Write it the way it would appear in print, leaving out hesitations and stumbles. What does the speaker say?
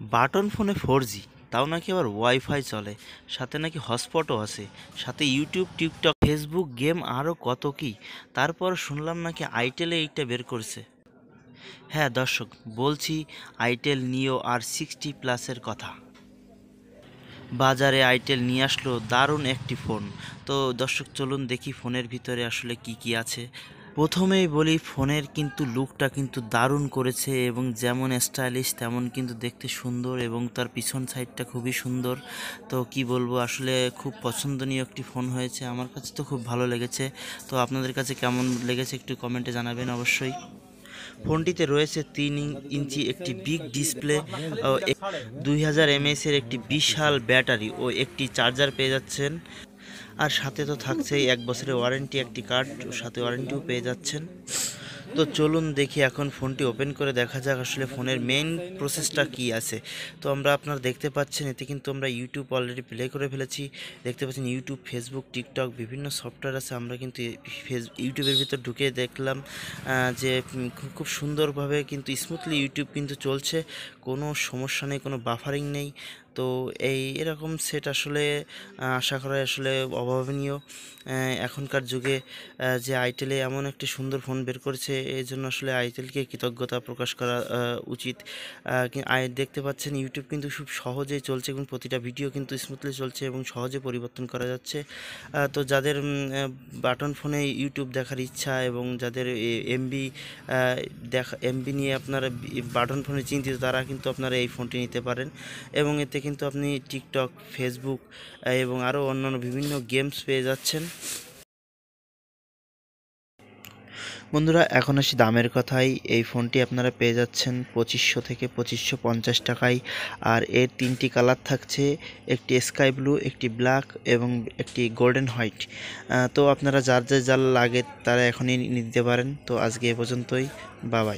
Button ফোনে 4G, তাও নাকি আবার ওয়াইফাই চলে, সাথে নাকি হটস্পটও আছে, সাথে ইউটিউব, টিকটক, ফেসবুক, গেম আরও কত কি। তারপর শুনলাম নাকি আইটেলে এইটা বের করছে। হ্যাঁ দর্শক, বলছি আইটেল নিও আর 60 প্লাসের কথা। বাজারে আইটেল নিয়ে আসলো দারুণ একটি ফোন। তো দর্শক চলুন দেখি ফোনের ভিতরে আসলে কি কি আছে। প্রথমেই বলি, ফোনের কিন্তু লুকটা কিন্তু দারুণ করেছে, এবং যেমন স্টাইলিশ তেমন কিন্তু দেখতে সুন্দর, এবং তার পিছন সাইডটা খুবই সুন্দর। তো কি বলবো, আসলে খুব পছন্দনীয় একটি ফোন হয়েছে, আমার কাছে তো খুব ভালো লেগেছে। তো আপনাদের কাছে কেমন লেগেছে একটু কমেন্টে জানাবেন অবশ্যই। ফোনটিতে রয়েছে 3 ইঞ্চি একটি বিগ ডিসপ্লে ও 2000 mAh-এর একটি বিশাল ব্যাটারি ও একটি চার্জার পেয়ে যাচ্ছেন। আর সাথে তো থাকছেই 1 বছরের ওয়ারেন্টি, একটি কার্ড ও সাথে ওয়ারেন্টিও পেয়ে যাচ্ছেন। তো চলুন দেখি এখন ফোনটি ওপেন করে দেখা যাক আসলে ফোনের মেইন প্রসেসটা কি আছে। তো আপনারা দেখতে পাচ্ছেন, এতে কিন্তু আমরা ইউটিউব অলরেডি প্লে করে ফেলেছি। দেখতে পাচ্ছেন ইউটিউব, ফেসবুক, টিকটক বিভিন্ন সফটওয়্যার আছে। আমরা কিন্তু ইউটিউবের ভিতর ঢুকে দেখলাম যে খুব সুন্দরভাবে কিন্তু স্মুথলি ইউটিউব কিন্তু চলছে, কোনো সমস্যা নেই, কোনো বাফারিং নেই। তো এরকম সেট আসলে আশা করা আসলে অভাবনীয় এখনকার যুগে। যে আইটেলে এমন একটি সুন্দর ফোন বের করেছে, এই জন্য আসলে আইটেলকে কৃতজ্ঞতা প্রকাশ করা উচিত। দেখতে পাচ্ছেন ইউটিউব কিন্তু খুব সহজেই চলছে, এবং প্রতিটা ভিডিও কিন্তু স্মুথলি চলছে এবং সহজে পরিবর্তন করা যাচ্ছে। তো যাদের বাটন ফোনে ইউটিউব দেখার ইচ্ছা, এবং যাদের এমবি নিয়ে আপনারা বাটন ফোনে চিন্তিত, তারা কিন্তু আপনারা এই ফোনটি নিতে পারেন। এবং এতে কিন্তু আপনি টিকটক, ফেসবুক এবং আরও অন্যান্য বিভিন্ন গেমস পেয়ে যাচ্ছেন। বন্ধুরা, এখন আসি দামের কথায়। এই ফোনটি আপনারা পেয়ে যাচ্ছেন 2500 থেকে 2550 টাকায়। আর এর 3টি কালার থাকছে, একটি স্কাই ব্লু, একটি ব্ল্যাক এবং একটি গোল্ডেন হোয়াইট। তো আপনারা যার লাগে তারা এখনই নিতে পারেন। তো আজকে এ পর্যন্তই, বাই বাই।